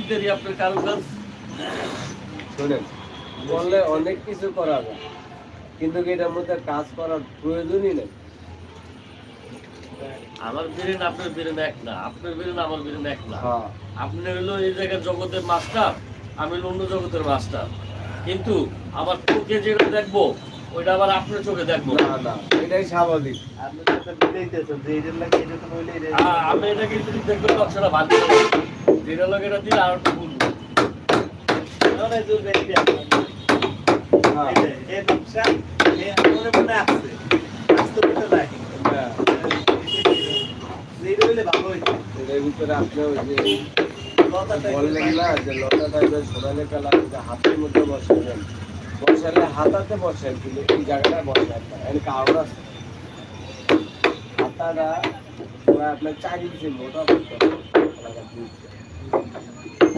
দেরি আপনার কারুকাজ? শোনেন, বললে অনেক কিছু করা যায়, কিন্তু এটার মধ্যে কাজ করার প্রয়োজনই নেই। আমার ব্রেন আপনার ব্রেন এক না, আপনার ব্রেন আমার ব্রেন এক না। হ্যাঁ, আপনি হলো এই জায়গার জগতের মাস্টার, আমি হলো অন্য জগতের মাস্টার। কিন্তু আমার চোখে যেটা দেখবো ওইটা আবার আপনার চোখে দেখবো না না, এটাই স্বাভাবিক। আপনি তো একটা বুঝাইতেছেন যে এটার লাগে এটা তো বলে আমি এটা কিন্তু দেখবো নকশাটা ভালো করে। যেটা লাগে এটা দিলে আর একটু বুঝবো। অনেক দূর বেরিয়ে আসলাম। হ্যাঁ, এই নকশা মনে মনে আসছে, বাস্তবিকতা নাই। হ্যাঁ, এইটা হইলে ভালো হইতো। এটার ভিতরে আপনি ওই যে লতা বললেন টাইপের না যে লতা টাইপের সোনালি কালার হাতের মধ্যে বসাবেন, বসালে হাতাতে বসেন, কিন্তু এই জায়গাটায় বসেন না, এর কারণ আছে। হাতাটা আপনার চারি দিচ্ছে মোটা করতে হবে,